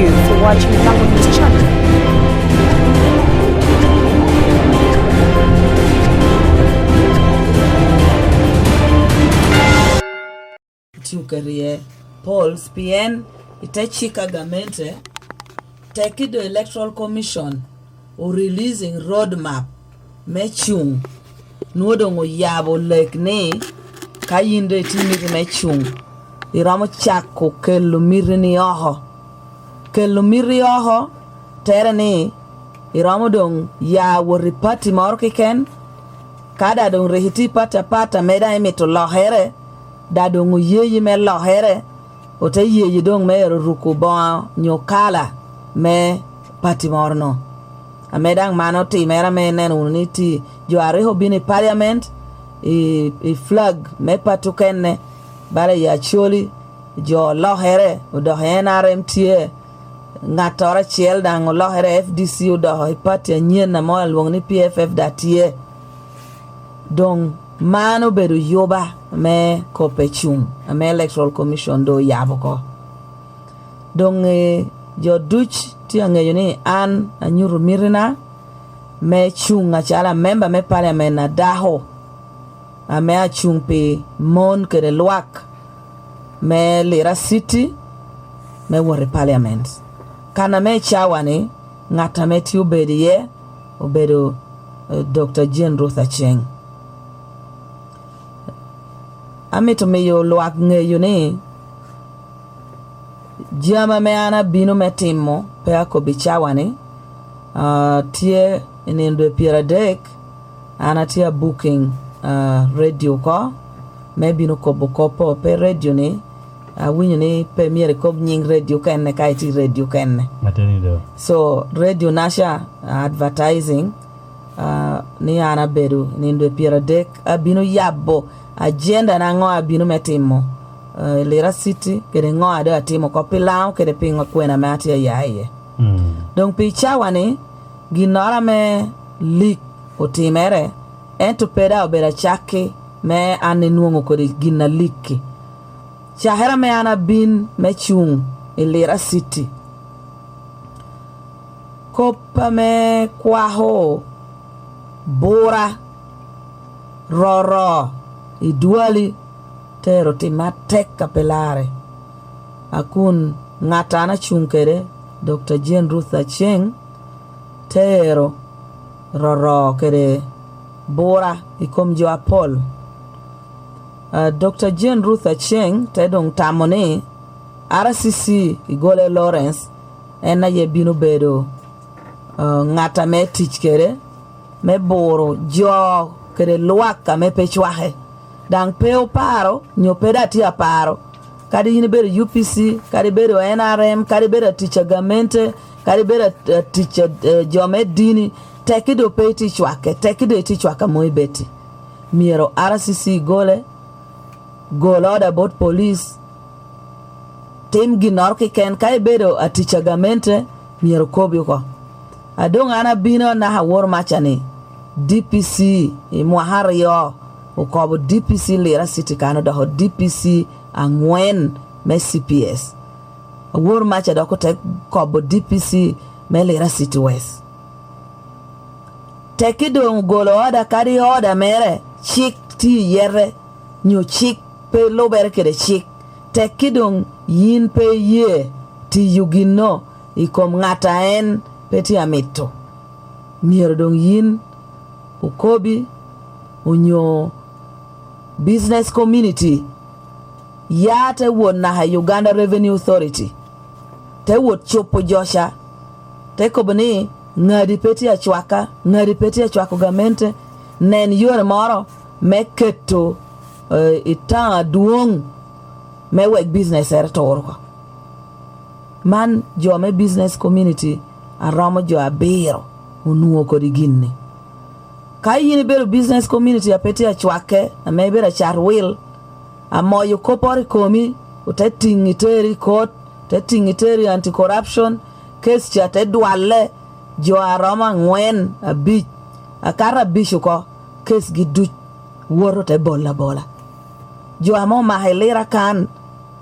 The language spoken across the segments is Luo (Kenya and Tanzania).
you for watching Lango News channel. Career polls PN itachika Governmental take the Electoral Commission or releasing roadmap mechung nuodongo yabo lek ne kayinde timiti mechung iramo chako kelo mirini oho tere ne iramo dong ya wori party markiken kada dong rehiti pata meda emito lohere dadongo yeyi me lohere ote yeyi dong me ruku bon nyokala me party morno amedang mano ti mera me nenu niti joare hobini parliament i flag me patukenne bare ya choli jo lohere udo NRMTA ngatora chiel dang lohere FDC udo party nyen na mo luong ni PFF datie dong mano beru yoba me kopechung me Electoral Commission do yaboko dong jo duch ti angeyo ni an anyuru mirina me chung achala member me parliament na daho ame achung pe mon kere luak me lira city me wore parliament kana me chawani ngata me ti ubedi ye ubedo Dr. Jane Ruth Acheng amito me yo luak ngeyo ni jama me ana bino me timo pe ako bichawani tie inendo piera dek ana tia booking radio ko me bino kopo pe radio ni winyo ni pe miere kob nying radio kenne kaiti radio kenne matenido so radio nasha advertising ni ana bedu inendo piera dek abino yabo agenda na ngo abino metimo lera city kede ngo ado atimo ko pilau kede pingo kwena mati yaye donc picha wani ginora me lik otimere ento peda obera chake me ane nuongo kode gina liki chahera me ana bin me chung lera city kopa me kwaho bora roro iduali tero ti matek kapelare akun ngatana chunkere Dr. Jane Ruth Acheng tero roro kere bora ikom jo apol Dr. Jane Ruth Acheng tedong tamone RCC igole Lawrence ena ye binu bedo ngata me teach kere me boro jo kere luaka me pechwahe dang peo paro nyopeda tia paro kadi yini bere UPC kadi bere NRM kadi bere teacher Governmental kadi bere teacher jome dini tekido pe tichwake tekido tichwaka moibeti miero RCC gole da bot police tim ginorki ken kadi bere a teacher Governmental miero kobi ko adong ana bino na hawor machani DPC imwahario ukobo DPC lera city kano da ho DPC angwen me CPS wor macha da ko tek kobo DPC me lera city west tekido ngolo oda kari oda mere chik ti yere nyu chik pe lober kede chik tekido yin pe ye ti yugino ikom ngata en peti amito miero dong yin ukobi unyo business community ya te won na ha Uganda Revenue Authority te wot chopo josha te kobni ngadi peti achwaka Governmental nen yore moro meketo ita duong me wek business ertorko man jo me business community aromo jo abiro unuo kodi ginne kayini bero business community apeti achwake ame bero char will amoyo kopori komi utetingiteri court tetingiteri anti corruption case cha te dwale jo aroma ngwen abich akara bishuko case gidu woro te bola jo amo mahelera kan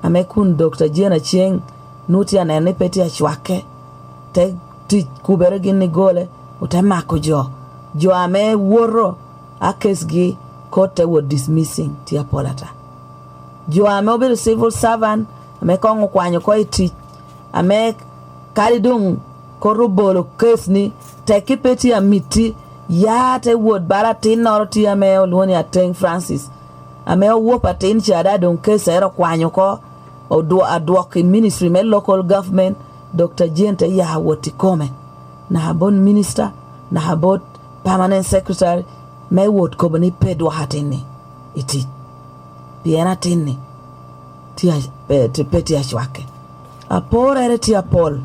ame kun Dr. Jane Acheng nuti anene peti achwake te ti kubere gini gole ute mako jo ame woro akesgi kote wo dismissing tia polata jo ame obedo civil servant ame kongo kwanyo ko iti ame kalidung korubolo kesni te kipeti amiti ya te wod bara tin noro ti ame olwoni ateng Francis ame wo patin chada don kesero kwanyo ko adwok ministry me local government Dr. Jente ya woti kome na habon minister na habot permanent secretary me wot ko bani pedwa hatini iti piena tinni tia te peti ashwake apora ere tia pol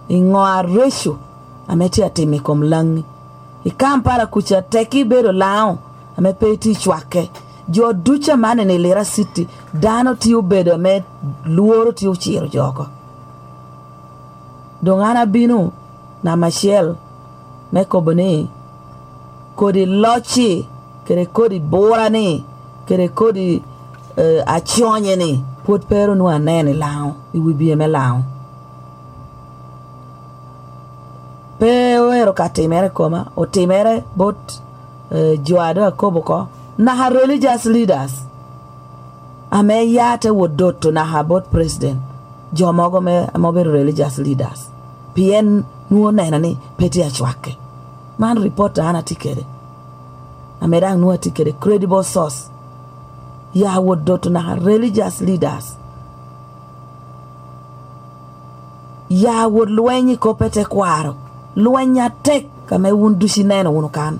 ingoa reshu ameti atimi komlangi ikampara kucha teki bedo lao ame peti chwake jo ducha mane ne lera city dano tiu bedo me luoro tiu chiro joko dongana binu na Michelle me kobone kodi lochi kere kodi bora ni kere kodi achionye ni put pero no anene lao iwibi me lao pero katimere koma o timere bot joado koboko na ha religious leaders ame yate wodoto na ha bot president jomogo me amobe religious leaders pien nuo nena ni peti achwake man reporter ana tikere amedang nuo tikere credible source ya wodoto na ha religious leaders ya wod luenyi ko pete kwaro luenya tek kame wundushi neno wunukan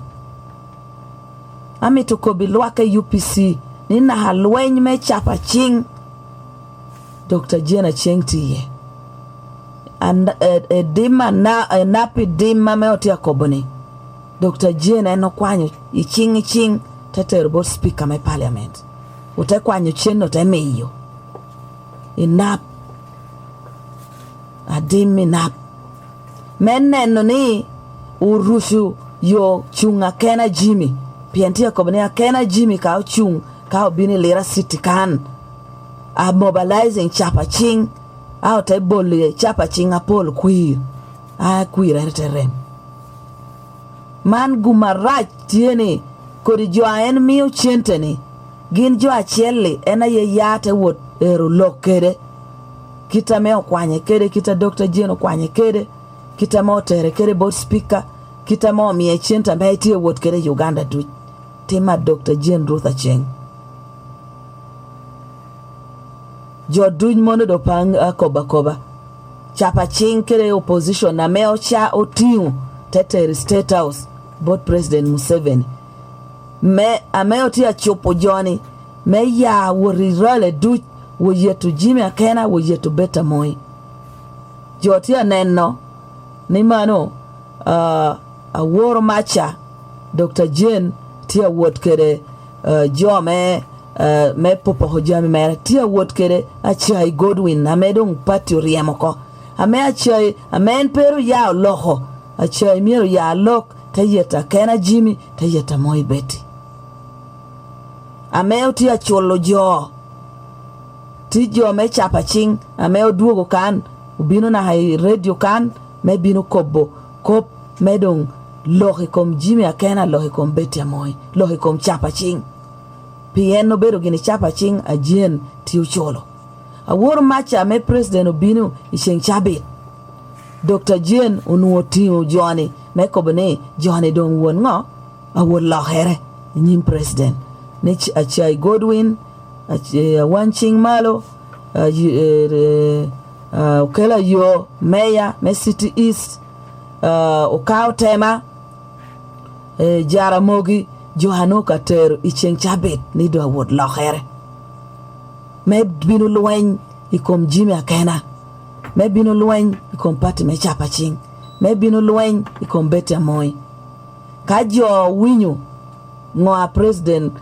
ami to ko bilwake UPC ni na ha lueny me chapa ching Dr. Jena Chengtiye and dima na napi dima me otia koboni Dr. Jena eno kwanyo iching teterbo speaker me parliament ute kwanyo cheno te meyo inap adimi nap meneno ni urushu yo chunga kena Jimmy pientia koboni akena Jimmy ka chung ka bini lera city kan a mobilizing chapa ching out te bolle chapa ching apol queer a queer terem man gumarach tiene kodi jo en miu chenteni gin jo achelle ena ye yate wot ero lokere kita me okwanye kede kita Dr. Jeno kwanye kede kita mo tere kede board speaker kita mo mi chenta me tie wot kede Uganda du tema Dr. Jane Ruth Acheng jo duny mono do pang koba chapa ching kere opposition na meo cha otiu tetere state house both president Museveni me ameo tia chopo joni me ya worirale du wo yetu Jimmy akena wo yetu beta moi jo tia neno ni mano a woro macha Dr. Jane tia wot kere jo me popo hojami mere tia wot kere achai Godwin amedong pati riemoko ame achai amen pero ya loho achai miero ya lok tayeta kena Jimmy tayeta moi beti ame tia cholo jo tijo me chapa ching ame oduogo kan ubino na hai radio kan me bino kobo kop medong lohi kom Jimmy akena lohi kom beti moi lohi kom chapa ching pieno bedo gini chapa ching a jen tiu cholo a wor macha me president obinu isheng chabe Dr. Jane unuo tiu Johnny me kobone Johnny don won ngo a wor lohere nyim president ne achai Godwin wanching malo ukela yo mayor me city east ukao tema Jaramogi Johano Katero icheng chabet ni do wod lohere me binu lueny ikom Jimmy akena me binu lueny ikom pati me chapa ching me binu lueny ikom beta moi kajo winyu ngoa president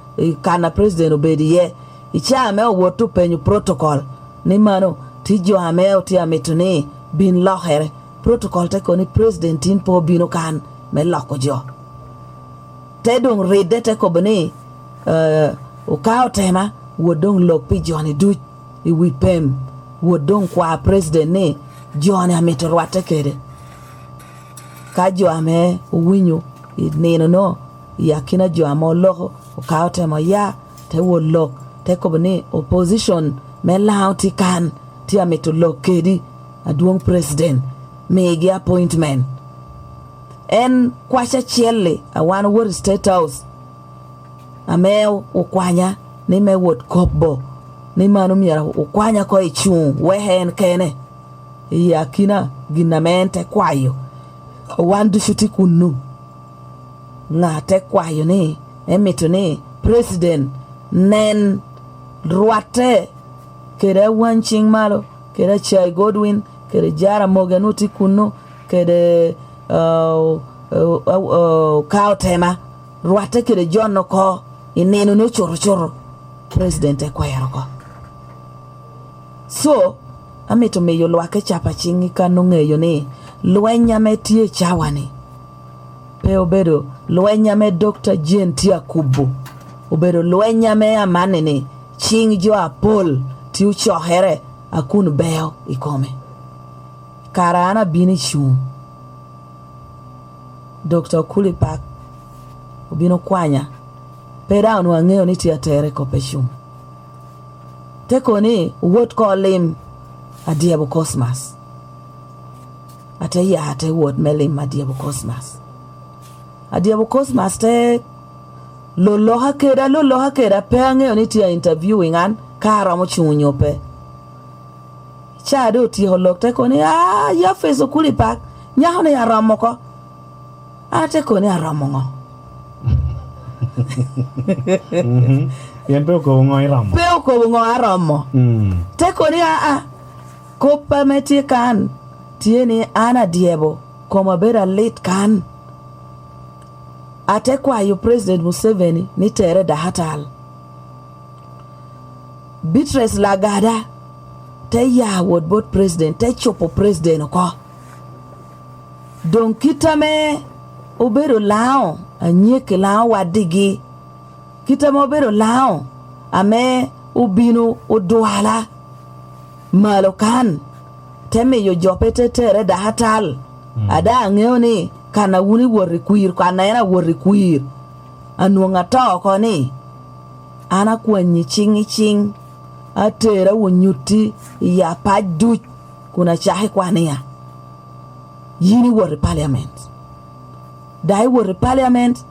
kana president obediye icha me wotu penyu protocol ni mano tijo ameo ti ametuni bin lohere protocol te koni president in po binu kan me loko jo tedong redete kobone ukao tema wodong lok pi Johnny du iwipem wodong kwa president ne jone amito rwate kede ka jo ame winyo neno no yakina jo amo loko ka otemo ya te wo lok te ko ni opposition me lauti kan ti amito lok kedi aduong president megi appointment en kwacha chielle awan wor state house ameo ukwanya ni me wot kopbo ni manu miara ukwanya ko ichung wehen kene yakina ginamente kwayo wandu shuti kunu ngate kwayo ni emito ni president nen ruate kere wanching malo kere Chai Godwin kere Jara Moganuti kunu kere Kautema ruate kere John Noko ineno no choro president ekwayaro ko so amito meyo lwake chapa chingi kanu ng'eyo ni lwenya metie chawani pe obedo lwenya me Dr. Jane Tia Kubu obedo lwenya me amane ni ching jo apol ti uchohere akun beo ikome karana bini chum Dr. Kulipak obino kwanya pera onu ang'eyo ni tia tere kope chum teko ni wuot ko lim adiebo Cosmas ate ya ate wuot melim adiebo Cosmas te loloha keda pe ang'eyo ni tia interviewing an karo mochunyo pe chado ti holok teko ni ya feso Kulipak nyaho ne aromo ko ate ko ni aromo ngo Yen peo ko ngo aromo teko ni kopa meti kan tieni ana diebo koma bera late kan ate kwa yo president Museveni ni tere da hatal Beatrice Lagada te ya wod bot president te chopo president ko don kitame obero lao anyeke lao wadigi kitame obero lao ame ubino odwala malokan teme yo jopete tere da hatal ada ng'eyo ni kana wuni wori kuir kana ena wori kuir anuonga to ko ni ana kwanyi ching atera wonyuti ya paju kuna chahi kwania yini wori parliament dai wori parliament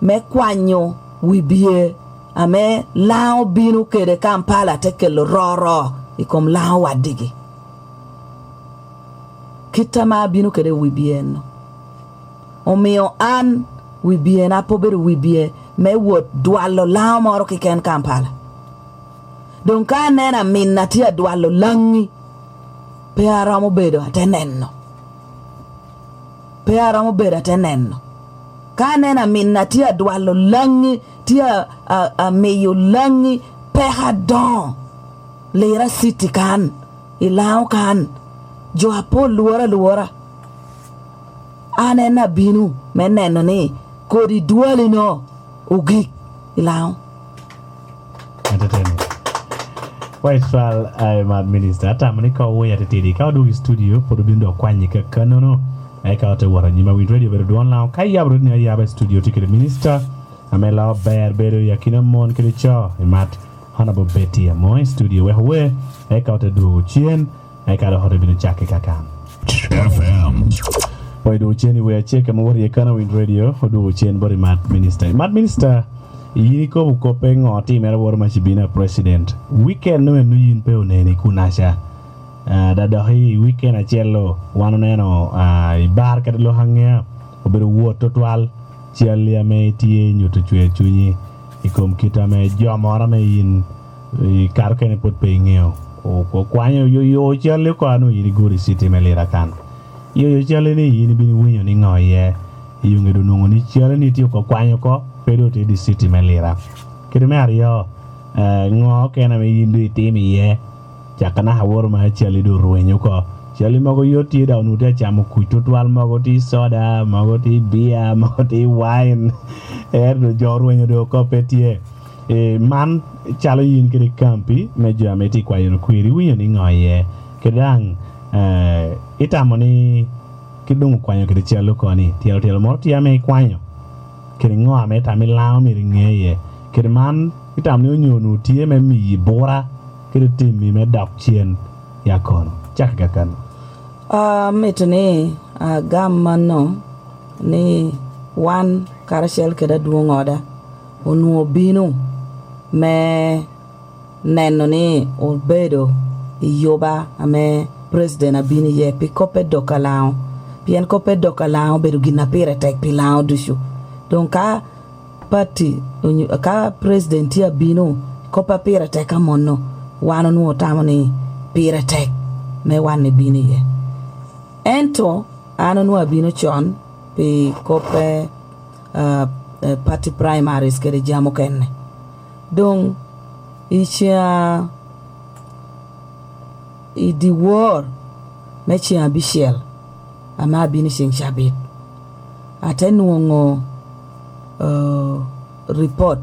me kwanyo wibie ame lao binu kede Kampala tekelo roro ikom lao wadigi kitama binu kede wibie no omio an wibie na pobere wibie me wot dwalo lao moro kiken Kampala don ka nena minna tia dwalo langi pe aramo bedo atenenno ka nena minna tia dwalo langi tia meyo langi pe hadon lera city kan ilao kan jo apo luora anena binu meneno ni kodi duali no ugi ilao entertaining White Fall mad minister tamani ka wo ya tedi ka do studio for bindo kwanyi ka kanono ai ka te wara nyima we radio bedo don law kai yabro ni ya studio tikere minister amela ber bedo yakina mon kele cha mat honorable Betty Amoy studio we ai ka te do chien ai ka do bindo chake kakan FM Why do cheni we check am wori kana we radio do chien body mad minister yini ko pe ngoti mera wor machibina president weekend no yin pe oneni kunasha da hi weekend achelo wano neno bar ka lo hangya obero wuoto twal chialia me tie nyuto chwe chunyi ikom kita me jomora me yin kar kene pot pe ngeo o ko kwanyo yo chialia ko anu yini gori city melira kan yo chialia ni yini bini winyo ni ngoye yunge do nungo ni chialia ni ti ko kwanyo ko pedo te di city melira kede me ario ngo kena me yindu itimi ye chakana hawor ma chiali do ruenyo ko chiali mago yoti da unuta chamo kuitotwal mago ti soda mago ti beer mago ti wine do joruenyo do ko petie man chalo yin kede kampi me jameti kwa yin kwiri winyo ni ngoye kedang itamo ni kidung kwanyo kidi chelo koni tielo moro tiame kwanyo kidi ngo ame tami lao mi ngeye kidi man itam ni onyonu tie me mi bora kidi timi me dok chien ya kono chak gakan metni gamano ni wan karashel kida duongoda onuo binu me neno ni obedo yoba ame president abini ye pi kope dokalao pien kope dokalao bedo gina pire tek pilao dushu donc ka president ya bino kopa pire tek amono wano nuo tamo ni pire tek me wane bini ye ento ano nuo abino chon pi kope party primaries kere jamo kenne donc ichia di war mechi abishel ama bini sing shabit atenuongo report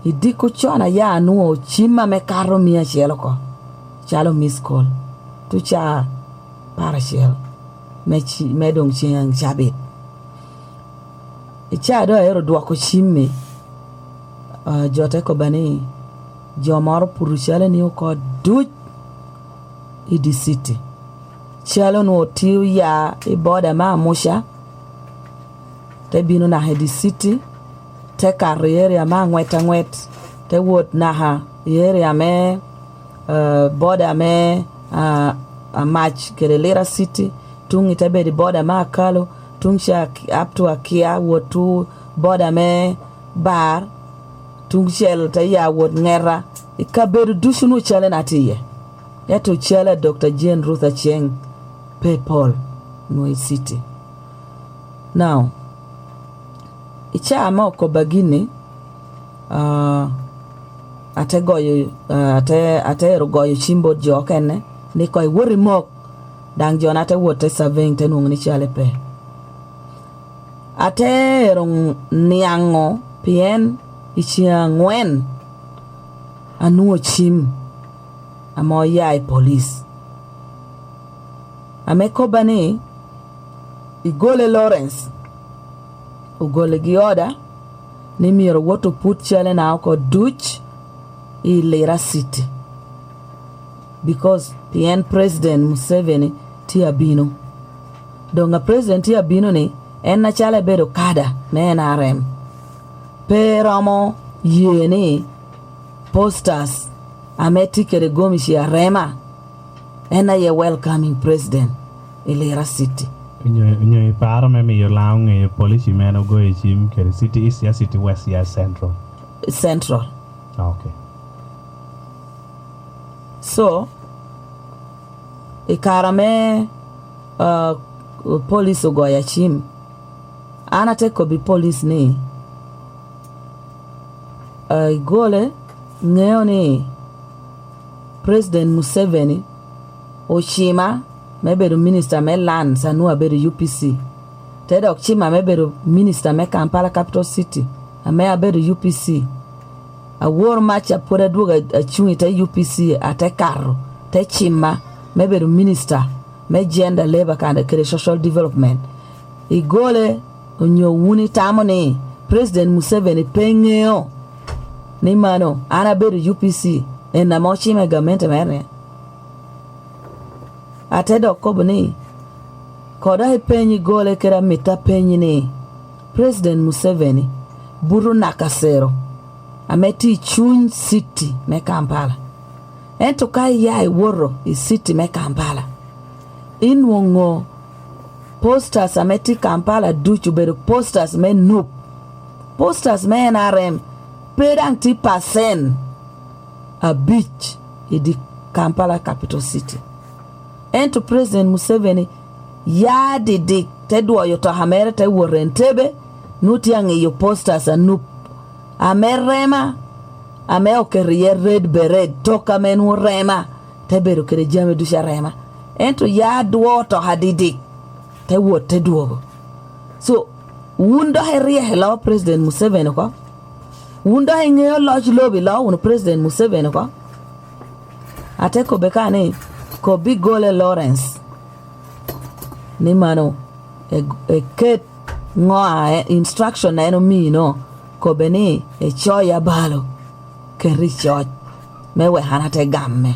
idiko chona ya nuo chima me karo mia chelo ko chalo miss call tu cha parashel mechi medong sing shabit icha do ero dwako chimme jote ko bani jomoro purushale ni ko duch idi city chalo no tiu ya iboda ma musha te binu na hedi city te karriere ma ngwet te wot na ha yere me boda me a match kelera city tungi te be di boda ma kalo tungsha up to akia wotu boda me bar tungshel te ya wot ngera ikaberu dushunu chale na tiye yato chala Dr. Jane Ruth Acheng PayPal Noi City. Now, icha ama ko bagini ate rogoyo chimbo jokene ni koy wori mok dang jonate wote saving tenung ni chale pe. Ate rong niango pien ichia ngwen anuo chim amo yai police ameko bani igole Lawrence ugole gioda ni miro woto put chale na ako duch I Lera City because PN President Museveni tiabino donga President tiabino ni enna chale bedo kada me NRM peramo yene posters ametikere gomishi ya rema ena ye welcoming president Lera City nyo paro me mi laung e police meno go e chim kere city east ya city west ya central okay so ikarame police go ya chim anate ko bi police ni gole ngeo ni President Museveni Ochima mebedo minister me land sanua bedo UPC teda Ochima mebedo minister me Kampala capital city ame abedo UPC a war match apora duga achungi te UPC ate karo te Chima mebedo minister me gender labor and social development igole onyo wuni tamone President Museveni pengeo ni mano ana bedo UPC ena mochime governmental mere atedo kobni koda penyi gole kera mita penyi ni President Museveni buru nakasero ameti chuny city me Kampala ento kai yai woro I city me Kampala inwongo posters ameti Kampala duchu bedo posters me nup posters me NRM pedang ti pasen a beach in the Kampala capital city. And to President Museveni, ya didi tedwa yoto hamere te worentebe nuti yangi yo posters anup amerema ame okeriye red beret toka menu rema teberu kere jame dusha rema and to ya duo to hadidi te wote duogo so wundo heriye hello President Museveni ko wunda hingeyo lodge lobby law un President Museveni ko ateko bekane ko bi gole Lawrence ni mano e ket ngoa instruction na eno mino ko beni e choya balo ke richot mewe hanate gamme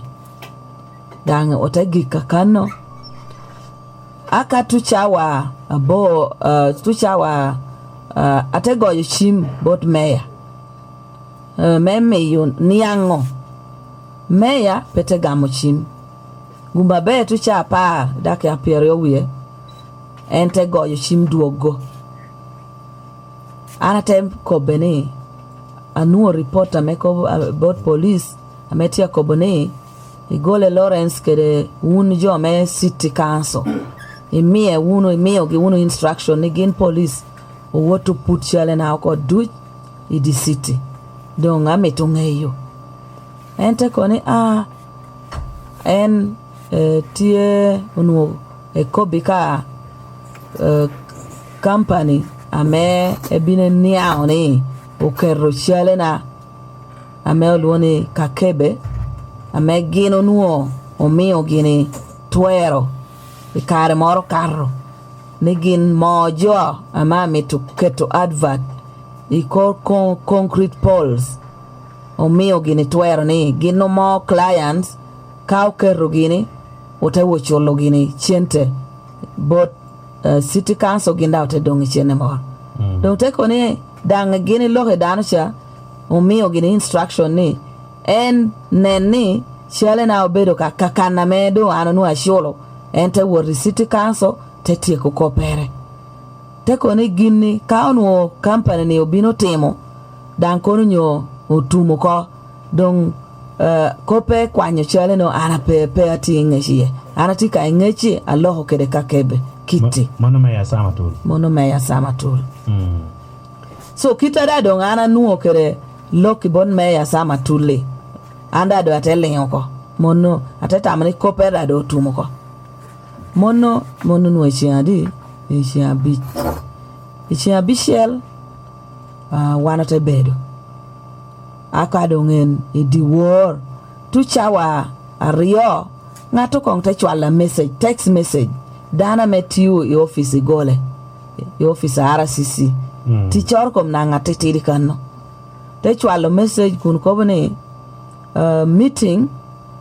dange otegi kakano aka tuchawa abo tuchawa atego chim bot meya meme yun niango meya pete gamo chim gumba be tuchapa dake apiero wie ente goyo chim duogo anatem ko beni anuo reporter meko about police ametia ko beni igole Lawrence kede un jo me city council imie gi uno instruction again police o what to put chale na ko do in the city don ametungeyo ente koni en tie uno e kobika company ame ebine niao ni okerro chale na ame olwoni kakebe ame gino nuo o mio gini tuero i kare moro carro ni gin mojo ama mi to keto advert i concrete poles o mio gini tuero ni gino mo clients kau kerro gini ote wocholo gini chente but city council ginda ote dongi chene moro don te koni dang gini lohe danusha o mio gini instruction ni en neni chale na obedo ka kakana medo anonu asholo ente wori city council te tieko kopere te koni gini kaonu company ni obino timo dan konu nyo otumo ko don kope kwanyo chale no ana pe ati ngechie ana tika ngechi aloho kede kakebe kiti mono me ya sama tool so kita da don ana nuo kede loki bon me ya sama tule anda do atele yoko mono ateta amani kopera do tumo ko mono no echiadi bichel wana te bedo akado ngen idi war tu chawa ario ngato kong te chwala message text message dana metiu i office gole i office RCC ti chor kom na ngate tiri kanno te chwala message kun ko bane meeting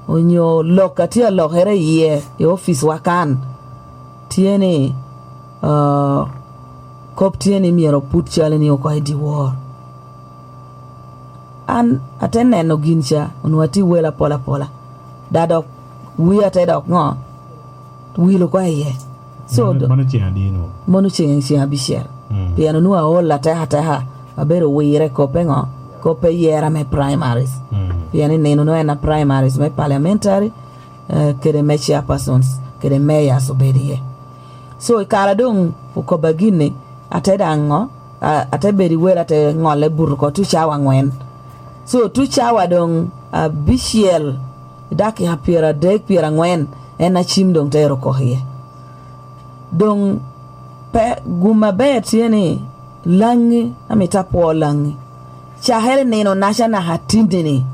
onyo lokatia lohere ye i office wakan tiene kop tiene miero put chale ni ko idi war an atene no gincha onwati wela pola dado wi ateda ngo wi lo kwa ye so monu chengi abisher piano nu aola ta abero wire kopengo kope yera me primaries piano neno no na primaries me parliamentary kede me chairpersons kede mayors obedie so ikara dong ukobagine ateda ngo ateberi wera te ngole burko tu chawa ngwen so tu chawa dong bishiel daki hapira dek pira ngwen ena chim dong tero kohie dong pe guma bet yene langi amitapo langi chahele neno nashana hatindini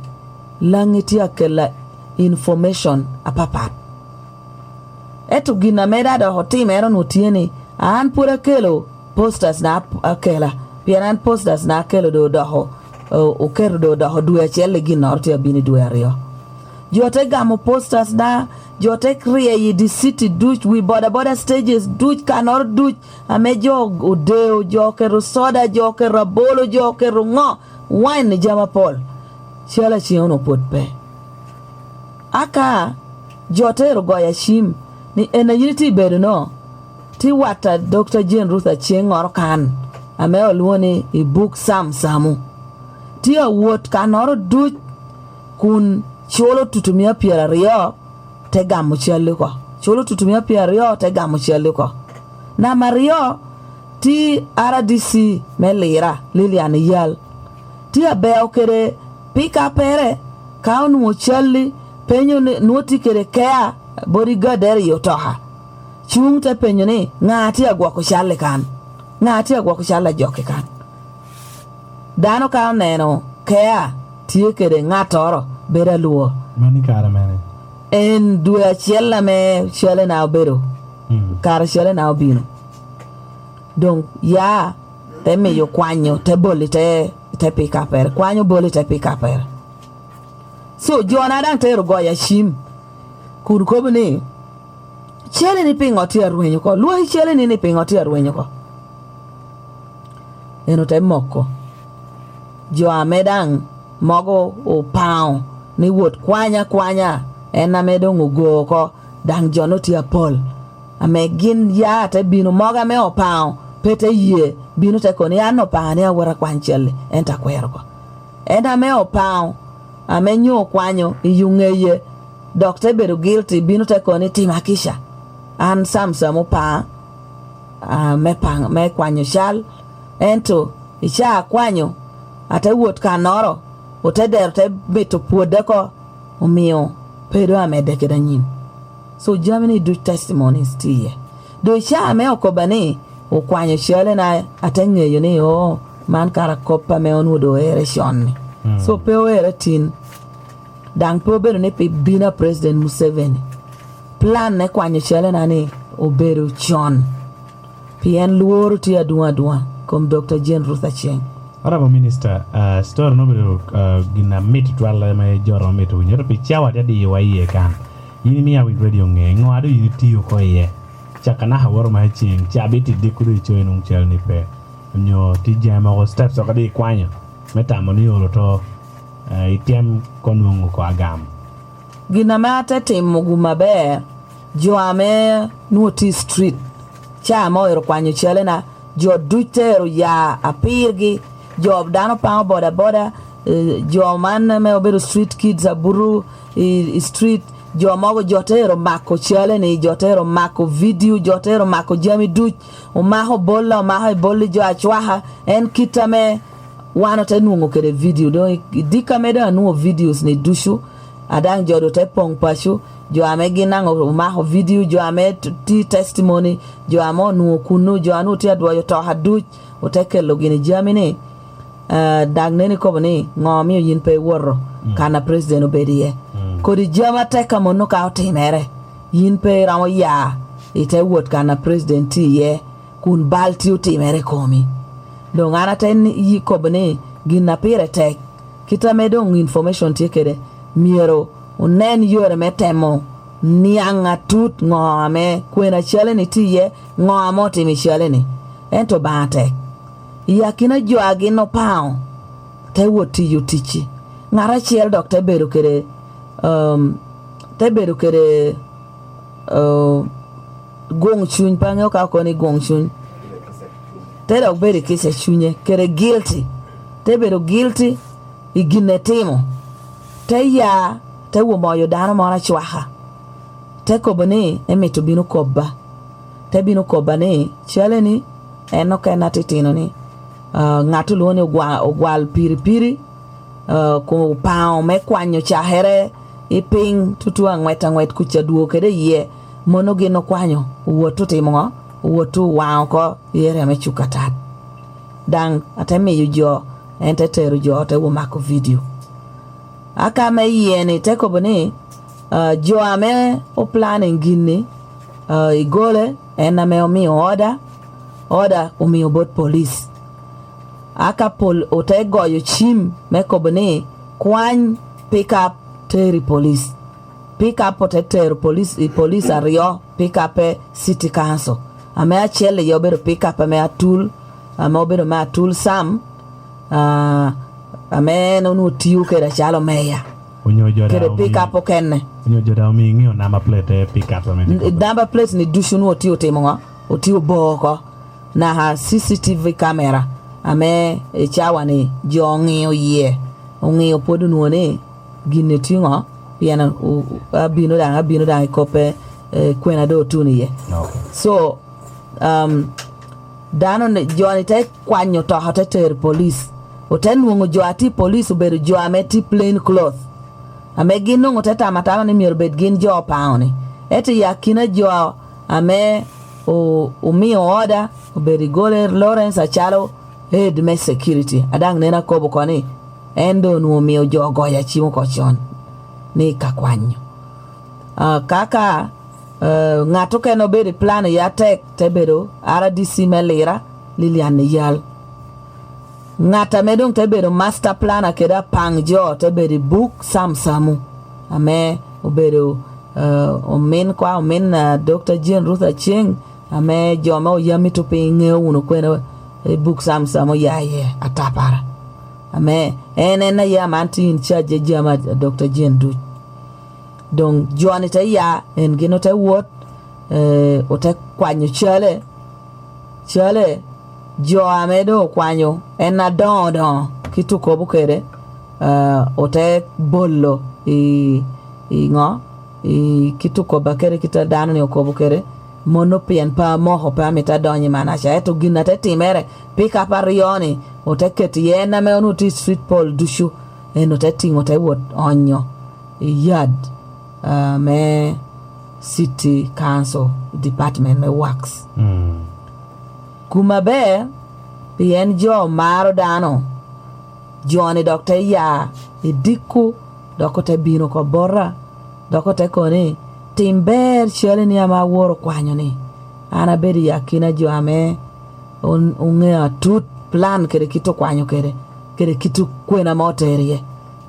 langi tia kela information apapat etu gina meda da hoti mero nutieni an pura kelo posters na akela pianan posters na kelo do daho o kero do daho duya chele gina orti abini duya rio jote gamo posters na jote kriye di city duch we border stages duch kanor duch amejo odeo jokero soda jokero bolo jokero ngo wine jama pol chala chiono potpe aka jote rogoya shim ni unity bedo no ti wata Dr. Jane Ruth Achengor kan ame olwoni i book samu ti awuot kanor duch kun cholo tutumia piera rio te gamo cheliko cholo tutumia piera rio te gamo cheliko na mario ti RDC melira Lilian Yal ti abeo kere pika pere kaunu mochali penyo nuoti kere kea bodyguard eri yotoha chung te penyo ni ngati agwako chale kan ngati agwako chale joke kan dano kao neno kea tie kere ngatoro bera luo mani kara mane en dwe achiel na me shele na obero kar shele na obino dong ya te me yo kwanyo te boli te pick up kwanyo boli te pick up so jona dang te go ya shim kur ko bni shele ni pingo ti arwenyo ko lo shele ni pingo ti arwenyo ko eno te moko jo amedang mogo o pao ni wot kwanya en amedong ugo ko dang jono ti apol ame gin ya te bino moga me o pao pete ye bino te koni ano pa ne awara kwanchele enta kwero ko en ame o pao ame nyo kwanyo iyungeye doctor bedo guilty bino te koni timakisha an samsamo pa me kwanyo shal ento isha kwanyo ate wuot kanoro ote der te beto puode ko omiyo pero amede keda nyim so Germany do testimonies tiye do isha me okobani o kwanyo shele na atenge yo ni o man kara koppa me onwodo ere shonni so pe o ere tin dang po bedo ne pe bina president Museveni plan ne kwanyo shele na ni obedo chon pien luoru ti adua kom Dr. Jane Ruth Acheng. Honorable Minister, store no bedo gina mit twala ma joro mit winyo pi chawa dadi waie kan. Yini mi awi radio nge ngwado yini tiyo ko ye. Chakana hawaro ma ching chabiti dikuru choy nung chel ni pe. Nyo tijama ko steps okadi kwanyo. Meta moni oloto itiem konwongo ko agam. Gina mata timo gumabe jo ame nuoti street. Cha mo ero kwanyo chele na jo dutero ya apirgi jo dano pa boda jo man me obedo street kids aburu street jo mogo jotero mako chele ni jotero mako video jotero mako jami duch o maho bolla o maho bolli jo achwaha en kitame wano te nungo kede video do dika meda nuo videos ni dushu adang jodo te pong pashu jo ame ginango maho video jo ame ti testimony jo amo nuo kunu jo anu ti adwa yo to haduch o teke logini Germany dag neni ko bani ngomi yin pe woro kana president obediye ko di jama teka mono ka otimere yin pe ramo ya ite wot kana president ti ye kun balti otimere komi do ngana ten yi ko bani gina pire tek kita medong information ti kede miero unen yore metemo nianga tut ngome kwena chele ni tiye ngomo timi chele ni ento bate yakina joagi no pao te woti yutichi ngara chiel doctor beru kere te beru kere gong chuny pange ka ko ni gong chuny te dok beru kise chunye kere guilty te beru guilty iginetimo te ya te wo moyo dano mora chwaha te kobani emito bino kobba te bino kobba ni chele ni eno kena titino ni ngatu luoni ogwal piri ko pao me kwanyo chahere iping tutu angwet kucha duo kede ye mono gino kwanyo wotu timo wotu wao ko yere me chukatat dang ateme yujo enteteru jo te wo mako video aka me yeni te ko bani jo ame o planning gini igole ena me omi order omi obot police aka o te goyo chim me ko bani kwan pick up teri police pick up o te teri police ario pick up city council ame achele yo bero pick up ame atul ame obero ma atul sam ame no tiu ke da chalo meya kere pick up okenne onyo joda mi ngi number plate pick up ame number plate ni dushu no tiu timo o tiu boko na ha CCTV camera ame chawa ni jongi oye ongi opodu no ne gine tingo piana abino da kope kwena do tuni ye okay so dano ne joni te kwanyo to hoteter police oten wongo jo ati police obedo jo ameti plain cloth ame gino ngoteta matama ni mier bed gin jo paoni eti yakina jo ame o mi order obedi gole Lawrence achalo head me security adang nena kobo koni endo no mi jo goya chimo ko chon ni kakwanyo kaka ng'ato ken obedo plan ya tek te bedo RDC melira Lilian yal ng'ata medong te bedo master planner keda pang jo te bedo book samu ame obedo omen Dr. Jane Ruth Acheng ame jo ma oyami to pinge uno kweno book samu ya atapara ame ena ya manti in charge jama Dr. Jane du donc joni te ya en gino te wot o te kwanyo chale jo amedo kwanyo en na don kitu ko bukere o te bollo ngo kitu ko bakere kita dano ne ko bukere mono pien pa moho pa meta donyi mana cha eto gina te timere pika parioni o te keti yena me onu ti street pole dushu en o te tingo te wot onyo yad me city council department me works kuma be pien jo maro dano joni doctor ya idiku dokote bino ko borra dokote koni timber chele ni ama woro kwanyo ni ana bedi yakina jo ame unge tut plan kere kitu kwanyo kere kitu kwena moterie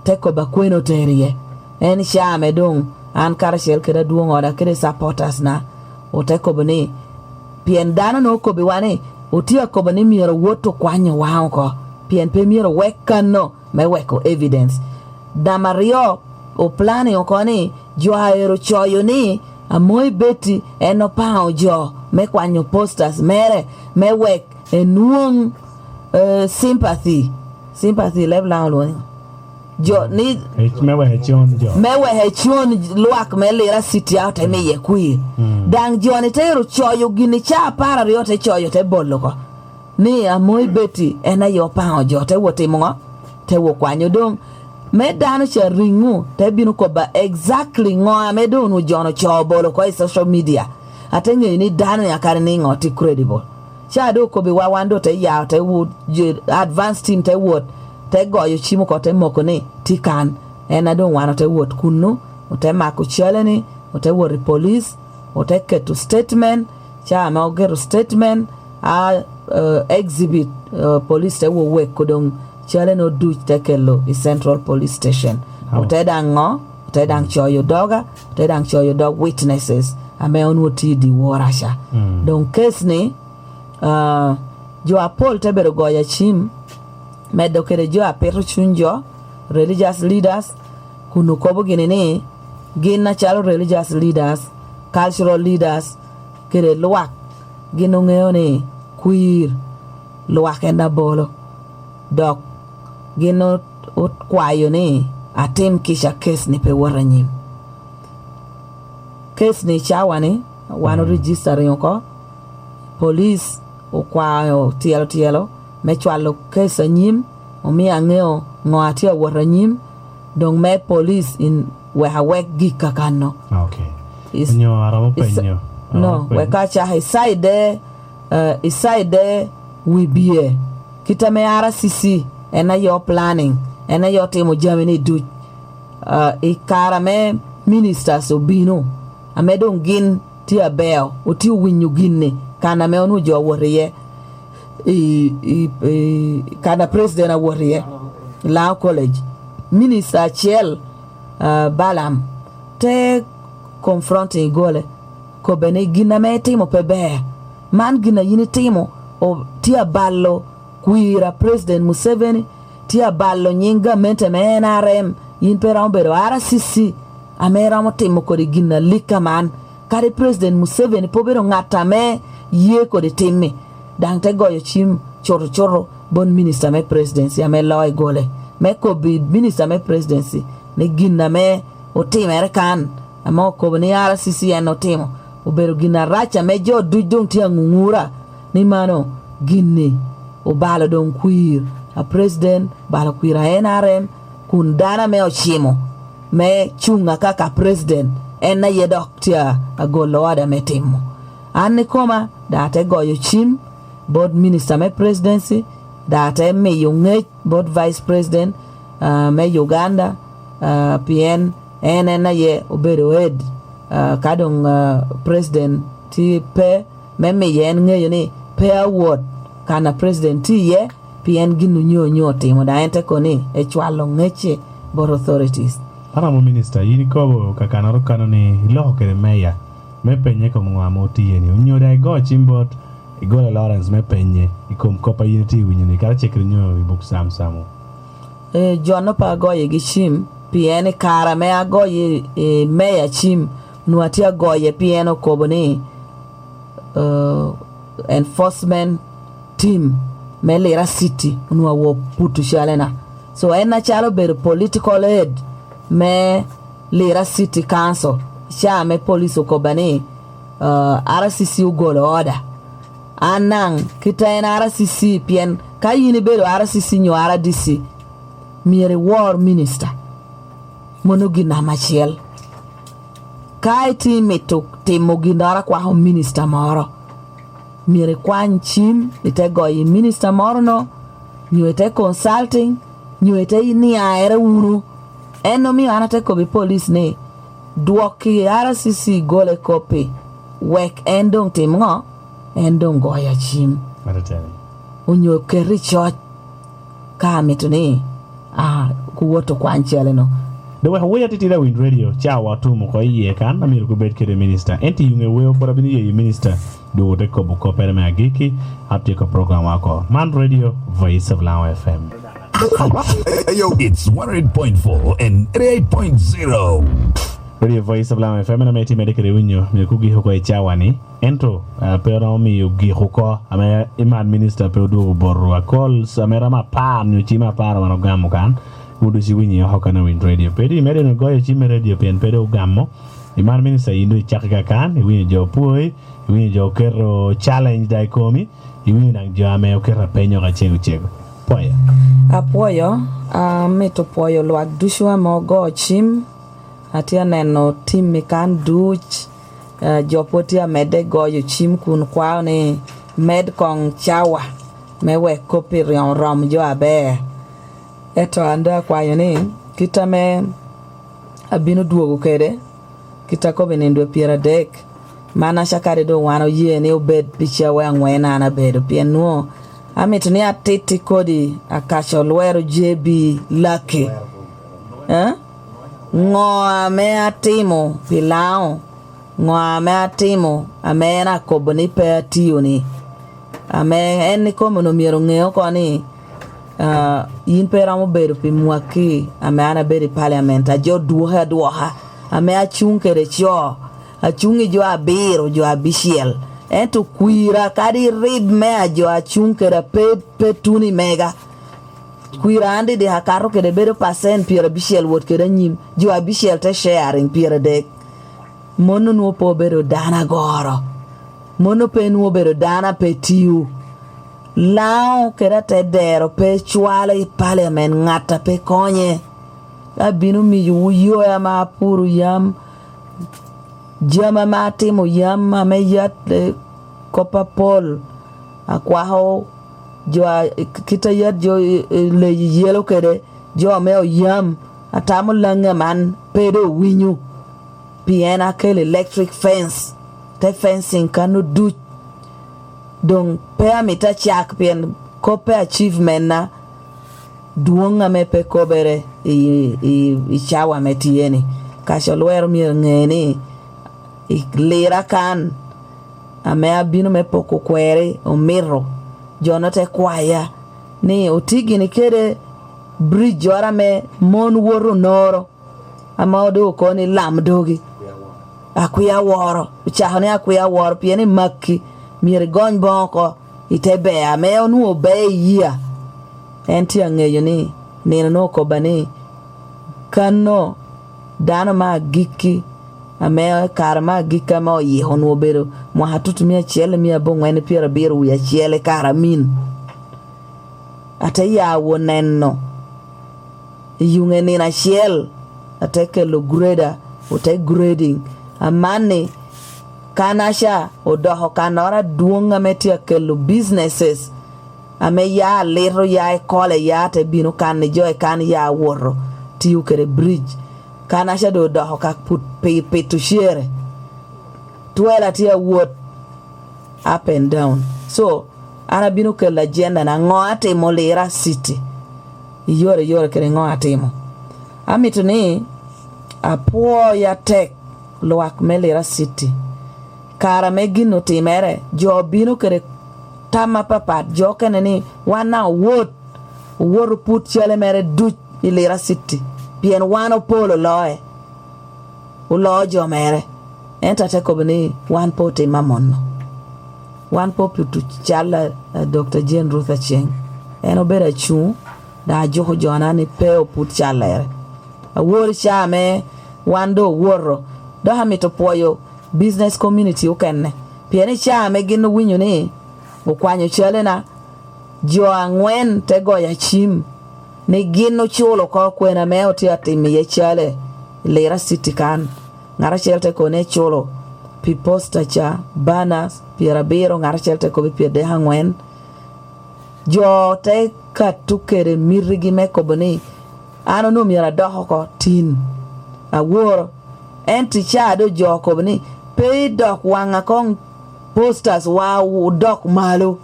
teko ba kweno terie en shame dong an karashel kere duong oda kere supporters na oteko bani pien dano no ko biwane otia ko bani miero woto kwanyo wao ko pien pe miero wekano me weko evidence damario o plani okoni jo aero choyo ni amoy beti eno pao jo me kwanyo posters mere me wek enuong sympathy level lo jo ni mewe hechon luak melira city out me ye kui dang joni tero choyo gini cha para yote choyo te bollo ko ni amoy beti ena yo pao jo te wote mo te wo kwanyo dong me dano cha ringu te binu ko ba exactly ngo me donu jono chobolo ko social media atenge ni dano ya karni ngo ti credible cha do ko be wawando te ya te wood advanced team te wood te goyo chimo ko te moko ni tikan ena don wano te wood kunu te mako chaleni te wori police te ketu statement cha ma ogero statement exhibit police te wo wek kodong chale no du tekelo i central police station utedang choyo doga utedang choyo dog witnesses ame onwoti di warasha don case ni jo apol tebero goya chim medo kere jo apero chunjo religious leaders kunu kobo gine gina chalo religious leaders cultural leaders kere luak gino ngeone queer luak enda bolo dok gino kwayo ni atim kisha case ni pe waranyim case ni chawani wano register yoko police ukwayo tielo mechwalo case anyim omi angeo ngoatia waranyim dong me police in wehawek gikakano okay nyo aramo penyo no wekacha isaide wibie kita me RCC ena yo planning ena yo temo Germany du ikara me ministers obino amedon gin ti abel oti winyu ginne kana me onu jo woriye kana president a woriye la college minister Chel Balam te confronting gole ko bene gina me temo pebe man gina yini temo o ti aballo kuira president Museveni tia ballo nyinga mente NRM yin pera ombero RCC amera motimo kodi gina lika man kari president Museveni pobero ngata me ye kodi timme dang te goyo chim choro bon minister me presidency ame loy gole me ko bi minister me presidency ne gina me otimere kan amo ko ni RCC en otimo obero gina racha me jo dudung tia ngungura ni mano ginni o balo don queer a president balo queer a NRM kun dana me ochimo me chunga kaka president ena yedok tia a golo wada me timo anne koma date goyo chim board minister me presidency date me yunge board vice president me Uganda PN ena ye obero head kadong president ti pe me yen ngeyo ni pe award kana president ti ye pien ginu nyo timo da ente koni e chwalo ngeche bor authorities ana mo minister yini ko kakanaro kanoni lokere meya me penye ko ngamo tieni unyoda go chimbot igole Lawrence me penye ikom kopa yini winyini kara chekri nyo ibuk samu jono pa goye gi chim piene kara me agoye meya chim nuatia goye pieno koboni enforcement team me lera city nuwa wo putu shalena so ena chalo ber political aid me lera city council sha me police kobani RCC ugolo order anang kita ena RCC pien kayini bero RCC nyo RDC miere war minister monogi na machiel kai ti metok timogi ndara kwa ho minister moro miere kwan chim ite goyi minister moro no nyuete consulting nyuete ni aere uru eno mi anate ko bi police ne duoki RCC gole copy wek endong timongo endong goya chim maratani unyo keri chot ka mituni kuwoto kwanchele no the way we atitira Wind Radio cha watu mo ko yie kan amir ko bet kere minister enti yunge we opora bini ye minister do de ko buko pere ma giki apte ko program wako Man Radio Voice of Lango FM. Yo, it's 108.4 and 88.0 Radio Voice of Lango FM na meti medikere winyo mi ku gi ko e chawani ento pero mi gi ko ame iman minister pe do borwa calls amera ma pan nyu chima para mano gamu kan udo si winyi hokana Wind Radio pedi mere no goyo chime radio pen pedo gammo iman minister indu chakka kan winyi jo puoi winyi jo kero challenge dai komi winyi nang jo ame okera penyo ga chego poya apoyo meto poyo luak dushwa mo go chim atia neno tim mi kan duch jopotia mede goyo chim kun kwao ni med kong chawa mewe kopi rom jo abe eto anda kwayo ni kita me abino duogo kede kita ko benendo piera dek mana shakare do wano ye ne obed picha we angwena na bedo pieno amitni atiti kodi akasho lwero JB Lucky ame atimo pilao ame atimo amena koboni pe ationi ame enni como no miero ngeo koni yin pera mo bedo pi mwaki ame ana beri parliament ajo duha ame achungere cho achungi jo abiro jo abishiel ento kuira kadi rib me ajo achungere pe tuni mega kuira ande de hakaro ke de bedo pasen piera bishel wot ke nyim jo abishel te sharing piera dek mono no po bedo dana goro mono pe no bedo dana petiu lao kera te dero pe chwala i parliament ngata pe konye abinu mi yo ya ma puru yam jama mate mo yam ma me yat kopa pol akwaho jo kita yat jo le yelo kede jo me yam atamu langa man pedo winyu piena kel electric fence te fencing kanu du don pe amita chak pien ko pe achievement na duonga me pe kobere i chawa metieni kasho lwero mi ngeni i lera kan ame abino me poko kwere o mirro jono te kwaya ni otigi ni kede bridge ora me mon woro noro ama odo ko ni lamdogi akuya woro chahone akuya woro pieni makki mire gony bonko itebe ame onu obe yia enti angeyo ni no ko bani kanno dano ma giki ame karma gika ma yi honu obero mo hatutu mi chiele mi abongo ene piera biru ya chiele karamin ataya wonenno yunge ni na chiel ateke lo grader ote grading amane kanasha odoho kanora duonga metia kelo businesses ame ya lero ya kole ya te binu kan joy kan ya woro tiu kere bridge kanasha do doho ka put pe to share twela tia wood up and down. So ana binu ke la agenda na ngoate mo lera city yore kere ngoate mo amitu ni apo ya tek loak melera city kara megino timere jo binu kere tama papat jo keneni wana wood put chele mere du ilera city bien wano polo loe ulo jo mere enta te kobni wan pote mamonno wan popu tu chala Dr. Jane Ruth Acheng eno bera chu da joho jona ni peo put chalere a wor chame wando woro do hamito poyo business community ukenne pieni chame gino winyo ni ukwanyo chale na jo angwen te goya chim ni gino chulo ko kwena meo ti atimi ye chale lera city kan ngara chelte ko ne chulo pi posta cha banners piera biro ngara chelte ko pi de hangwen jo te katukere mirigi me ko boni ano no miera doho ko tin aworo enti chado jo ko boni pe dok wanga kon posters wa dok malo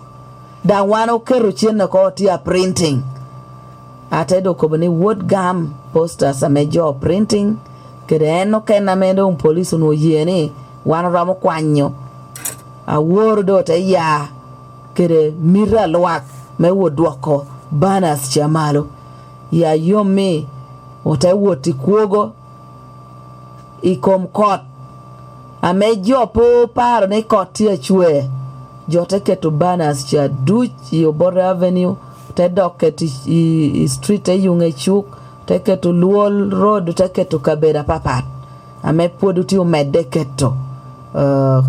da wano kero chene ko tia printing atedo ko boni wood gam posters ame jo printing kede eno kena mendo un police no yene wan ramo kwanyo aworo do te ya kede mira lwak me wodwoko banners chamalo ya yomi ote woti kuogo ikom kot ame jopo paro ne koti achwe jote keto banners cha duch yo Bore Avenue te doket i street e yunge chuk te keto Luol Road te keto Kabera papat ame podu ti umede keto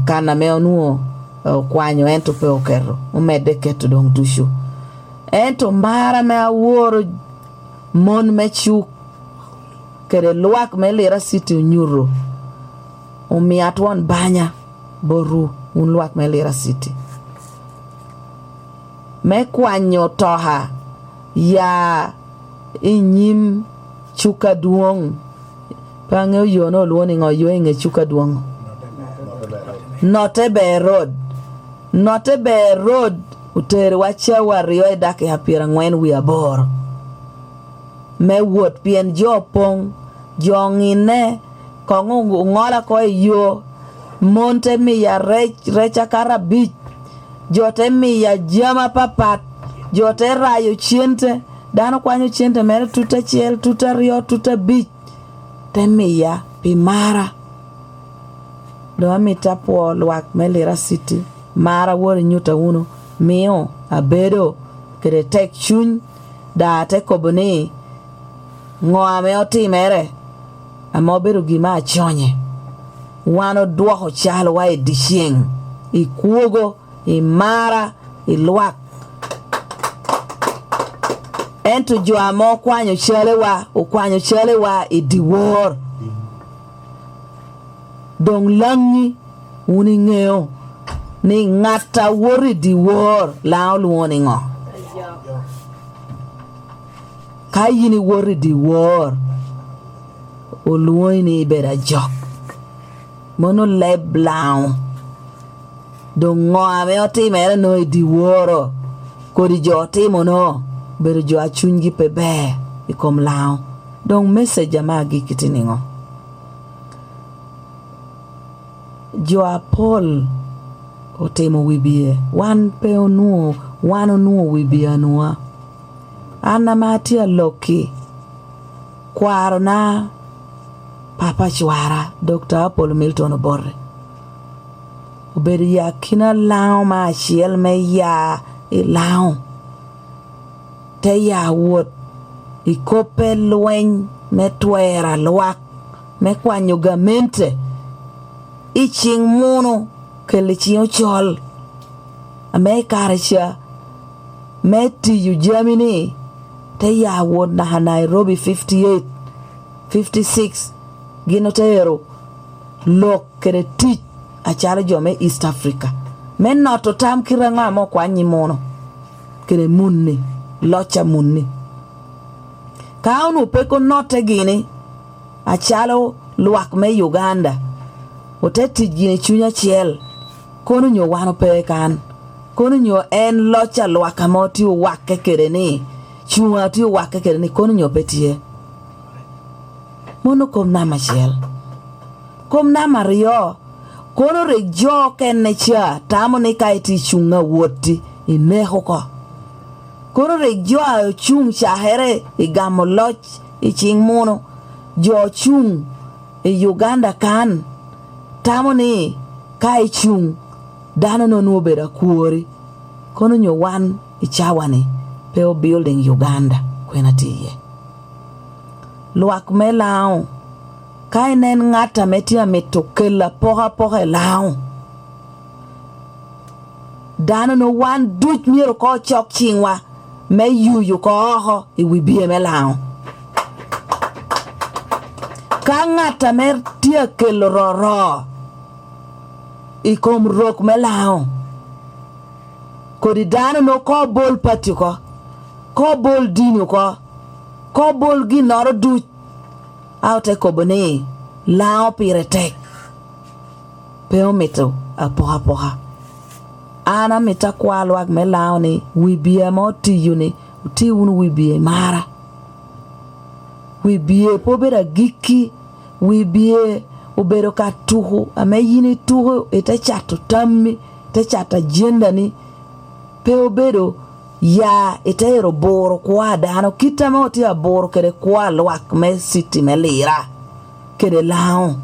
kana me onuo kwanyo ento pe okero umede keto dong dushu ento mara me aworo mon me chuk kere luak me lera city unyuro umiatwon banya boru un luak me lera city me kwanyo toha ya inyim chuka duong pange yono luoni ngoyo inge chuka duong Notebe road utere wacha wario edake hapira ngwen wi abor me wot pien jopong jongine kongu ngola ko yo monte mi ya recha karabich jote mi ya jama papat jote rayo chiente dano kwanyo chiente mere tuta chiel tuta rio tuta bich temi ya pimara do amita po luak melera city mara wori nyuta uno mio abedo kere tek chuny da te kobone ngoame otimere amobedo gima achonye wano duoho chalo wa edishing ikuogo imara iluak ento jo amo kwanyo chale wa idiwor dong langi uni ngeo ni ngata wori diwor lao luoni ngo kayini wori diwor oluoni ibera jok mono leb lao dong ngoame otimere no diworo kodi jo timo no bero jo achungi pebe ikom lao dong message amagi kitiningo jo apol otemo wibie wan pe onuo wibie anua ana matia loki kwaro na papa chwara Dr. Apollo Milton Oborre uberi ya kina lao ma achiel me ya ilao te ya wot ikope lweny me twera lwak me kwanyo gamente iching muno kele chiyo chol ame karecha me tiyu Germany te ya wot na Nairobi 58 56 gino tero lok kere tich achare jome East Africa men noto tam kiranga mo kwanyi mono kere munni locha munni kaunu peko note gini achalo luak me Uganda oteti gini chunya chiel kono nyo wano pe kan kono nyo en locha lwaka moti wake kere ni chunga ti wake kere ni kono nyo petie mono kom na machiel kom na mario kono re jo ken ne cha tamo ni kai ti chunga woti ineho ko kono re jo chung chahere igamo loch iching mono jo chung Uganda kan tamo ni kai chung dano no nuobera kuori kono nyo wan ichawani peo building Uganda kwena tiye luak me lao kai nen ngata metia metokela poha lao dano no wan duch miro ko chok chingwa me yuyu ko oho iwibie me lao ka ngata mer tia kelo roro ikom rok me lao kodi dano no ko bol pati ko bol dino ko bol gi noro duch aute kobone lao piretek peo mito a poha ana mita kwalwak me lao ni wibie mo tiyuni ti unu wibie mara wibie pobera giki wibie ubero ka tuhu ame yini tuhu ite chato tammi te chata jenda ni peo bero ya ite ero boro kwa dano kita mo ti aboro kere kwa lwak me city me lira kere lao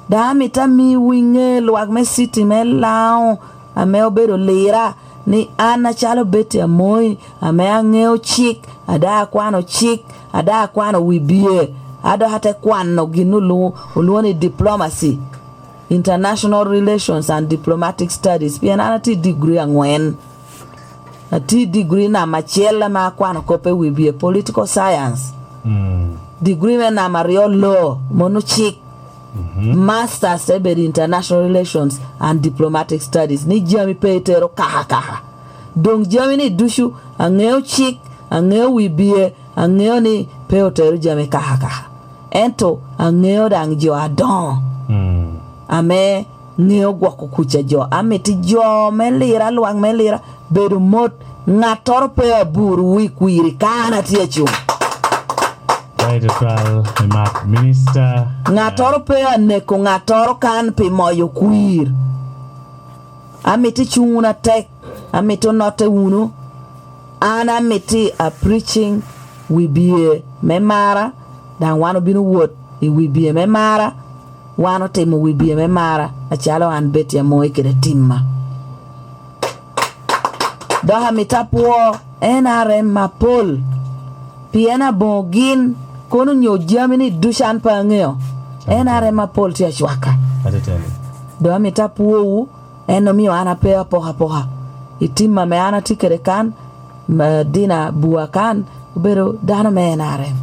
da mita mi winge lwak me city me lao ame obero lira ni ana chalo bete amoy ame angeo chik ada kwano wibie ado hate kwano ginulu uluoni diplomacy international relations and diplomatic studies pia na ti degree angwen na ti degree na machela ma kwano kope wibie political science degree me na mario law mono chik masters ebe international relations and diplomatic studies ni jami petero kaha dong jami ni dushu angeo chik angeo wibie angeo ni petero jami kaha ento angeo dang jo adon ame ngeo gwako kucha jo ame ti jo melira luang melira bedu mot ngator pe buru wikwiri kana tie chu right as well mat minister ngator pe ne ko ngator kan pe moyo kwir ame ti chuna tek ame to note unu ana meti a preaching we be memara dan wano binu wot we be memara wano temo we be memara a chalo an beti a moe kede timma daha mitapuo NRM mapol piena bogin kono nyo Germany dushan pangeo NRM mapol tia chwaka daha mitapuo eno miyo ana pea poha itimma me ana tikere kan dina buakan ubero dano me NRM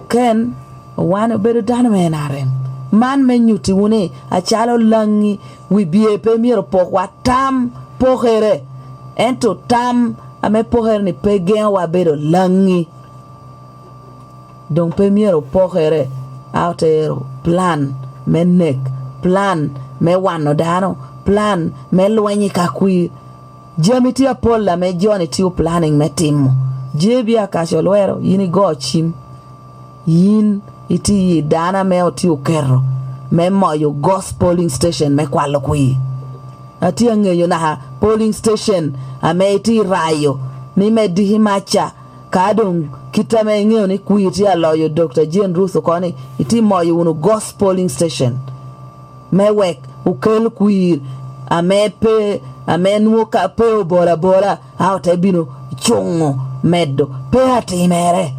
ken wan ubero dano me NRM man me nyuti wune a chalo langi wibie pe miro pokwa tam pohere ento tam ame pohere ni pegen wa bero langi donc pe miro pohere autero plan me nek plan me wano dano plan me lwenyi kakwi Jamitia pola me Johnny tiu planning me timu. Jebia kasholwero yini go chim. Yin iti dana me tiu kero. Me moyo ghost polling station me kwalo kui. Ati angeyo na polling station ame iti rayo. Ni me dihimacha kadung kita me ngeo ni kui iti aloyo Dr. Jane Russo koni iti moyo unu ghost polling station. Me wek ukel kui amepe amenwo ka peo bora au tebino chongo meddo pea timere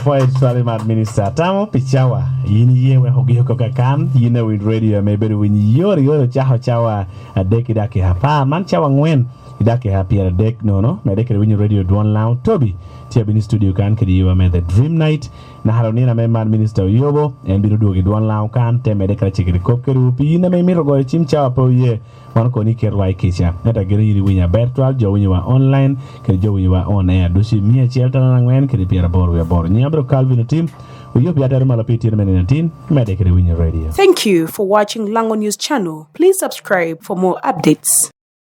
Point Swalimat Minister Tamo Pichawa yini yewe hogi hoko kakan yine with radio maybe when yori chawa adeki daki hapa man chawa ngwen idake happy at deck no medeke winyo radio Duan Lao Toby tia bini studio kan kedi yiwa me the dream night na haroni na me man minister yobo en biro duogi Duan Lao kan te medeke chikiri kopkeru pi na me mirogo chimcha po ye wan ko ni kerwa ikisha neta gere yiri winya virtual jo winya wa online kedi jo winya wa on air dusi mia chelta na ngwen kedi piera boru ya boru nyabro Calvin team uyo biata malapiti na menenatin medeke winyo radio. Thank you for watching Lango News Channel. Please subscribe for more updates.